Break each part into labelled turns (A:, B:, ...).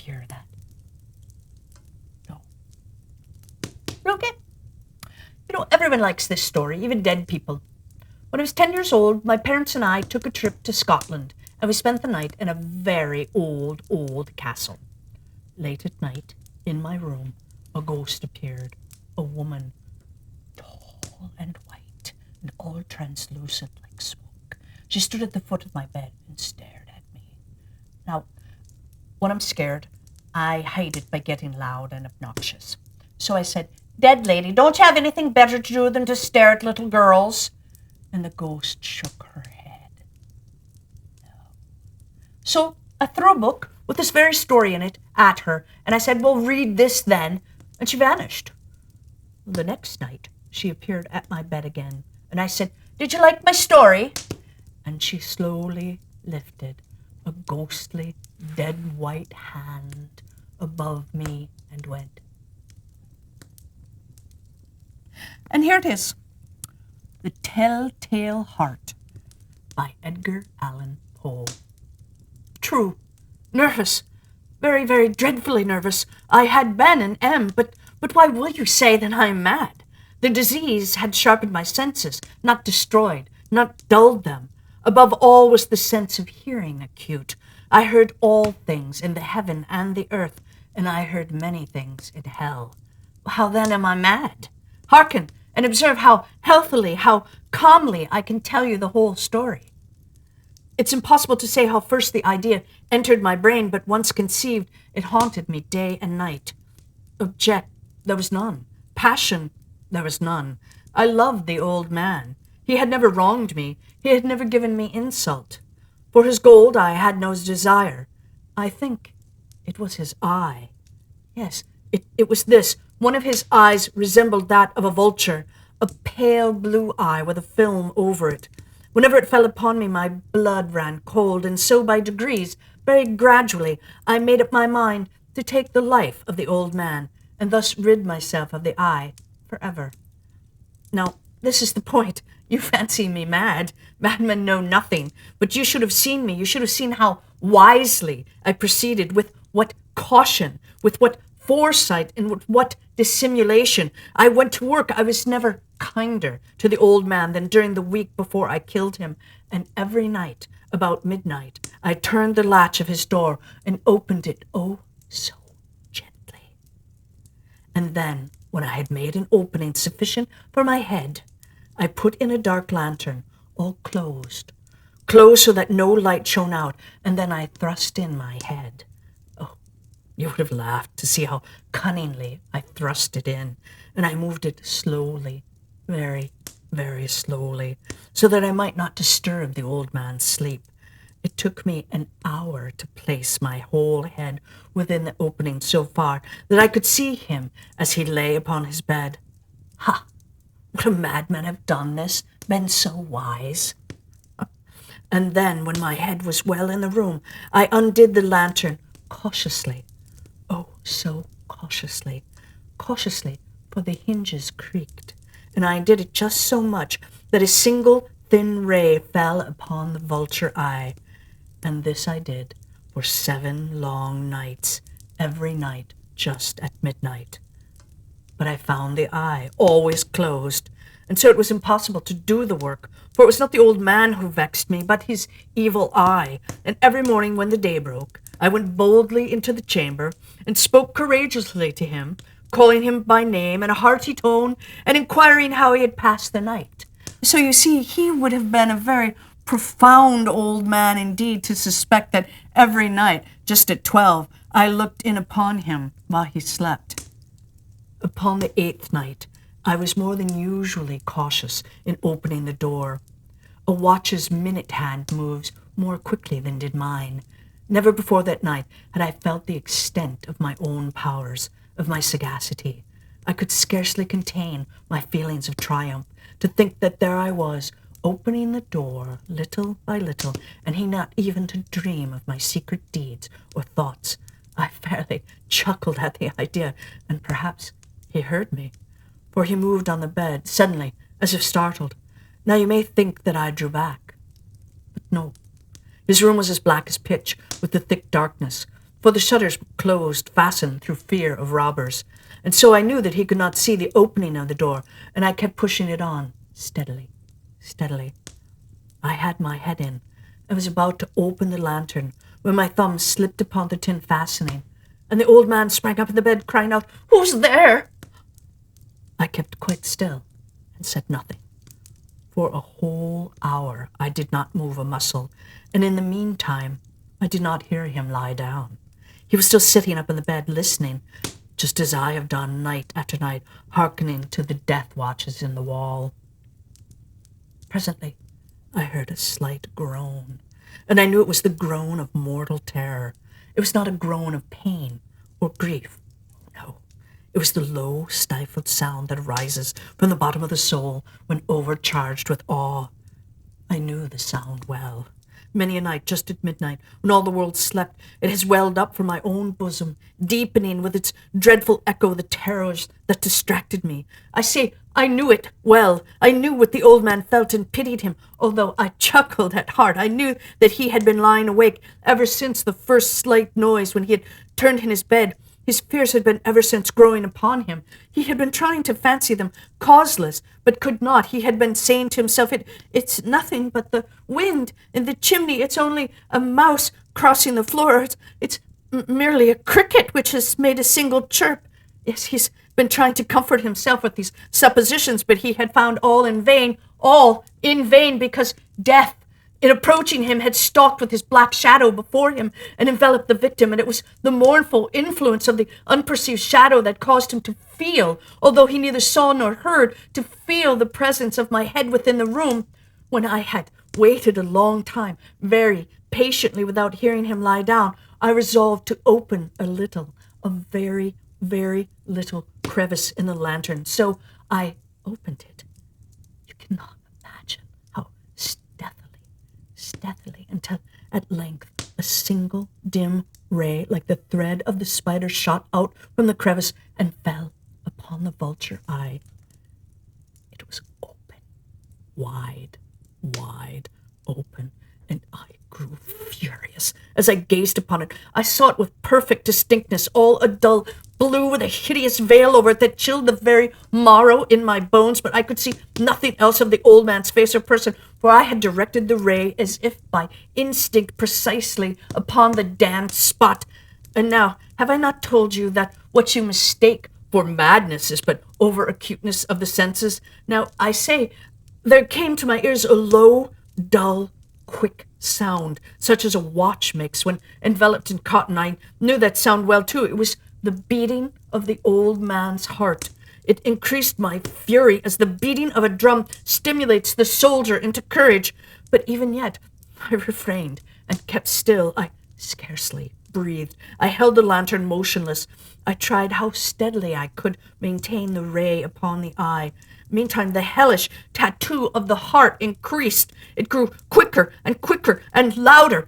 A: hear that? No. Okay. Everyone likes this story, even dead people. When I was 10 years old, my parents and I took a trip to Scotland, and we spent the night in a very old, old castle. Late at night, in my room, a ghost appeared, a woman, tall and white, and all translucent like smoke. She stood at the foot of my bed and stared at me. Now, when I'm scared, I hide it by getting loud and obnoxious. So I said, "Dead lady, don't you have anything better to do than to stare at little girls?" And the ghost shook her head. No. So I threw a book with this very story in it at her, and I said, "Well, read this then." And she vanished. The next night, she appeared at my bed again, and I said, "Did you like my story?" And she slowly lifted a ghostly, dead white hand above me and went. And here it is, The Telltale Heart by Edgar Allan Poe. True. Nervous. Very, very dreadfully nervous. I had been and am, but why will you say that I am mad? The disease had sharpened my senses, not destroyed, not dulled them. Above all was the sense of hearing acute. I heard all things in the heaven and the earth, and I heard many things in hell. How then am I mad? Hearken, and observe how healthily, how calmly I can tell you the whole story. It's impossible to say how first the idea entered my brain, but once conceived, it haunted me day and night. Object, there was none. Passion, there was none. I loved the old man. He had never wronged me. He had never given me insult. For his gold I had no desire. I think it was his eye. Yes, it was this. One of his eyes resembled that of a vulture, a pale blue eye with a film over it. Whenever it fell upon me, my blood ran cold, and so by degrees, very gradually, I made up my mind to take the life of the old man, and thus rid myself of the eye forever. Now, this is the point. You fancy me mad. Madmen know nothing. But you should have seen me. You should have seen how wisely I proceeded, with what caution, with what foresight, and with what dissimulation. I went to work. I was never kinder to the old man than during the week before I killed him. And every night, about midnight, I turned the latch of his door and opened it, oh, so gently. And then, when I had made an opening sufficient for my head, I put in a dark lantern, all closed so that no light shone out, and then I thrust in my head. Oh, you would have laughed to see how cunningly I thrust it in, and I moved it slowly, very, very slowly, so that I might not disturb the old man's sleep. It took me an hour to place my whole head within the opening so far that I could see him as he lay upon his bed. Ha! Would a madman have done this, been so wise? And then, when my head was well in the room, I undid the lantern cautiously. Oh, so cautiously, for the hinges creaked, and I did it just so much that a single thin ray fell upon the vulture eye. And this I did for 7 long nights, every night just at midnight. But I found the eye always closed, and so it was impossible to do the work, for it was not the old man who vexed me, but his evil eye. And every morning when the day broke, I went boldly into the chamber and spoke courageously to him, calling him by name in a hearty tone and inquiring how he had passed the night. So you see, he would have been a very profound old man indeed to suspect that every night, just at 12, I looked in upon him while he slept. Upon the 8th night, I was more than usually cautious in opening the door. A watch's minute hand moves more quickly than did mine. Never before that night had I felt the extent of my own powers, of my sagacity. I could scarcely contain my feelings of triumph, to think that there I was, opening the door little by little, and he not even to dream of my secret deeds or thoughts. I fairly chuckled at the idea, and perhaps he heard me, for he moved on the bed suddenly, as if startled. Now you may think that I drew back, but no. His room was as black as pitch, with the thick darkness, for the shutters were closed, fastened through fear of robbers, and so I knew that he could not see the opening of the door, and I kept pushing it on, steadily, steadily. I had my head in. I was about to open the lantern when my thumb slipped upon the tin fastening, and the old man sprang up in the bed, crying out, "Who's there?" I kept quite still and said nothing. For a whole hour I did not move a muscle, and in the meantime I did not hear him lie down. He was still sitting up in the bed, listening, just as I have done night after night, hearkening to the death watches in the wall. Presently I heard a slight groan, and I knew it was the groan of mortal terror. It was not a groan of pain or grief. No, it was the low, stifled sound that arises from the bottom of the soul when overcharged with awe. I knew the sound well. Many a night, just at midnight, when all the world slept, it has welled up from my own bosom, deepening with its dreadful echo the terrors that distracted me. I say, I knew it well. I knew what the old man felt and pitied him, although I chuckled at heart. I knew that he had been lying awake ever since the first slight noise when he had turned in his bed. His fears had been ever since growing upon him. He had been trying to fancy them causeless, but could not. He had been saying to himself, it's nothing but the wind in the chimney. It's only a mouse crossing the floor. It's merely a cricket which has made a single chirp. Yes, he's been trying to comfort himself with these suppositions, but he had found all in vain, because death, in approaching him, had stalked with his black shadow before him and enveloped the victim, and it was the mournful influence of the unperceived shadow that caused him to feel, although he neither saw nor heard, to feel the presence of my head within the room. When I had waited a long time, very patiently, without hearing him lie down, I resolved to open a very, very little crevice in the lantern. So I opened it. You cannot imagine how stealthily, until at length a single dim ray, like the thread of the spider, shot out from the crevice and fell upon the vulture eye. It was open, wide open, and I grew furious as I gazed upon it. I saw it with perfect distinctness, all a dull blue with a hideous veil over it that chilled the very marrow in my bones, but I could see nothing else of the old man's face or person, for I had directed the ray as if by instinct precisely upon the damned spot. And now, have I not told you that what you mistake for madness is but over-acuteness of the senses? Now, I say, there came to my ears a low, dull, quick sound, such as a watch makes when enveloped in cotton. I knew that sound well, too. It was the beating of the old man's heart. It increased my fury as the beating of a drum stimulates the soldier into courage. But even yet, I refrained and kept still. I scarcely breathed. I held the lantern motionless. I tried how steadily I could maintain the ray upon the eye. Meantime, the hellish tattoo of the heart increased. It grew quicker and quicker and louder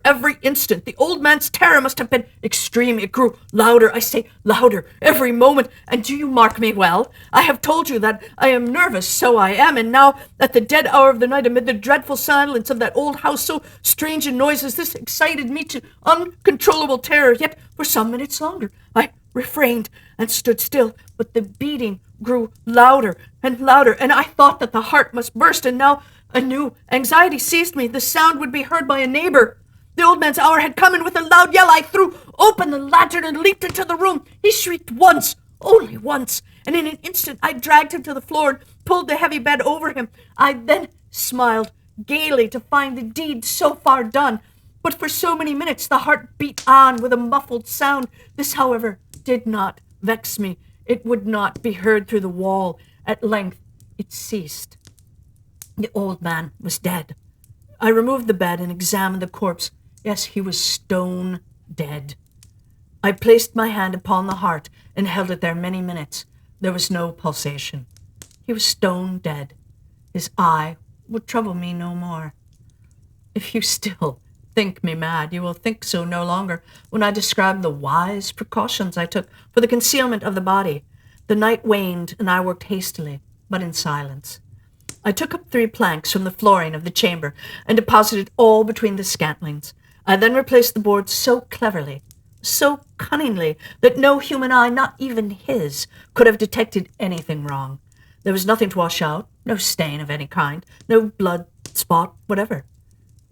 A: every instant. The old man's terror must have been extreme. It grew louder, I say louder, every moment. And do you mark me well? I have told you that I am nervous, so I am. And now, at the dead hour of the night, amid the dreadful silence of that old house, so strange in noises, this excited me to uncontrollable terror. Yet, for some minutes longer, I refrained and stood still, but the beating grew louder, and I thought that the heart must burst, and now a new anxiety seized me. The sound would be heard by a neighbor. The old man's hour had come, and with a loud yell I threw open the lantern and leaped into the room. He shrieked once, only once, and in an instant I dragged him to the floor and pulled the heavy bed over him. I then smiled gaily to find the deed so far done, but for so many minutes the heart beat on with a muffled sound. This, however, did not vex me. It would not be heard through the wall. At length it ceased. The old man was dead. I removed the bed and examined the corpse. Yes, he was stone dead. I placed my hand upon the heart and held it there many minutes. There was no pulsation. He was stone dead. His eye would trouble me no more. If you still think me mad, you will think so no longer when I describe the wise precautions I took for the concealment of the body. The night waned, and I worked hastily, but in silence. I took up 3 planks from the flooring of the chamber and deposited all between the scantlings. I then replaced the boards so cleverly so cunningly that no human eye, not even his, could have detected anything wrong. There was nothing to wash out, no stain of any kind, no blood spot whatever.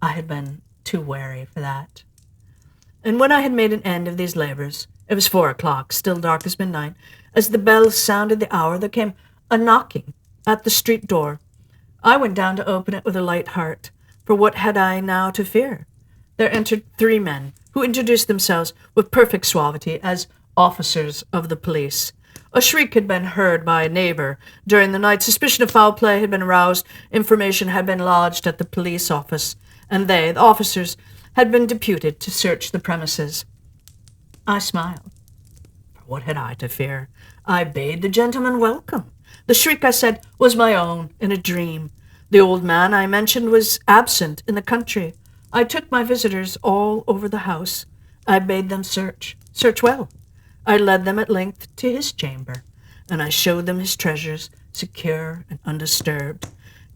A: I had been too wary for that. And when I had made an end of these labours, it was 4 o'clock, still dark as midnight. As the bells sounded the hour, there came a knocking at the street door. I went down to open it with a light heart, for what had I now to fear? There entered 3 men, who introduced themselves with perfect suavity as officers of the police. A shriek had been heard by a neighbour during the night. Suspicion of foul play had been aroused. Information had been lodged at the police office, and they, the officers, had been deputed to search the premises. I smiled. For what had I to fear? I bade the gentleman welcome. The shriek, I said, was my own, in a dream. The old man I mentioned was absent in the country. I took my visitors all over the house. I bade them search well. I led them at length to his chamber, and I showed them his treasures, secure and undisturbed.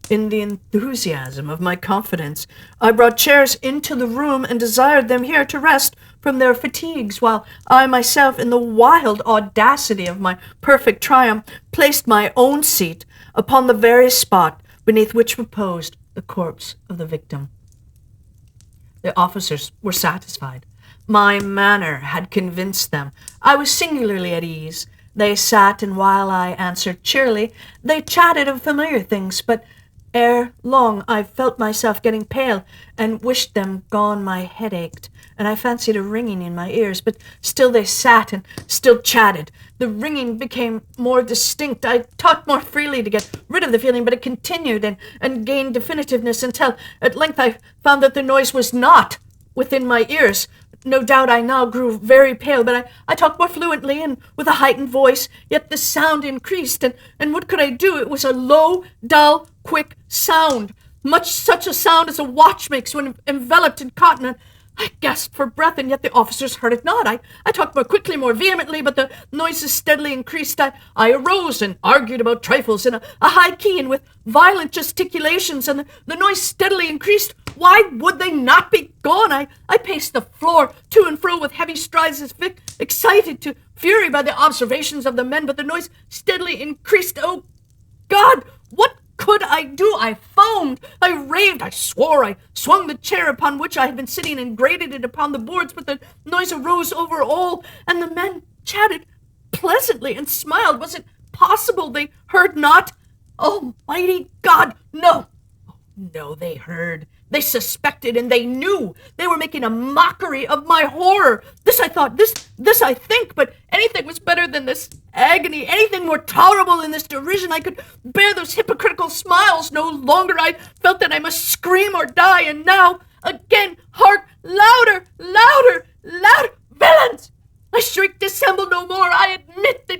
A: In the enthusiasm of my confidence, I brought chairs into the room and desired them here to rest from their fatigues, while I myself, in the wild audacity of my perfect triumph, placed my own seat upon the very spot beneath which reposed the corpse of the victim. The officers were satisfied. My manner had convinced them. I was singularly at ease. They sat, and while I answered cheerily, they chatted of familiar things, but ere long I felt myself getting pale, and wished them gone. My head ached, and I fancied a ringing in my ears, but still they sat and still chatted. The ringing became more distinct. I talked more freely to get rid of the feeling, but it continued and gained definitiveness until at length I found that the noise was not within my ears. No doubt I now grew very pale, but I talked more fluently and with a heightened voice, yet the sound increased, and what could I do? It was a low, dull, quick sound, much such a sound as a watch makes when enveloped in cotton. I gasped for breath, and yet the officers heard it not. I talked more quickly, more vehemently, but the noises steadily increased. I arose and argued about trifles in a high key and with violent gesticulations, and the noise steadily increased. Why would they not be gone? I paced the floor to and fro with heavy strides, as if excited to fury by the observations of the men, but the noise steadily increased. Oh, God, what could I do? I foamed, I raved, I swore, I swung the chair upon which I had been sitting and grated it upon the boards, but the noise arose over all, and the men chatted pleasantly and smiled. Was it possible they heard not? Almighty God, no! No, they heard, they suspected, and they knew. They were making a mockery of my horror. This I thought, this I think, but anything was better than this agony, anything more tolerable than this derision. I could bear those hypocritical smiles no longer. I felt that I must scream or die, and now, again, hark, louder, louder, louder, villains! I shrieked, dissemble no more. I admit the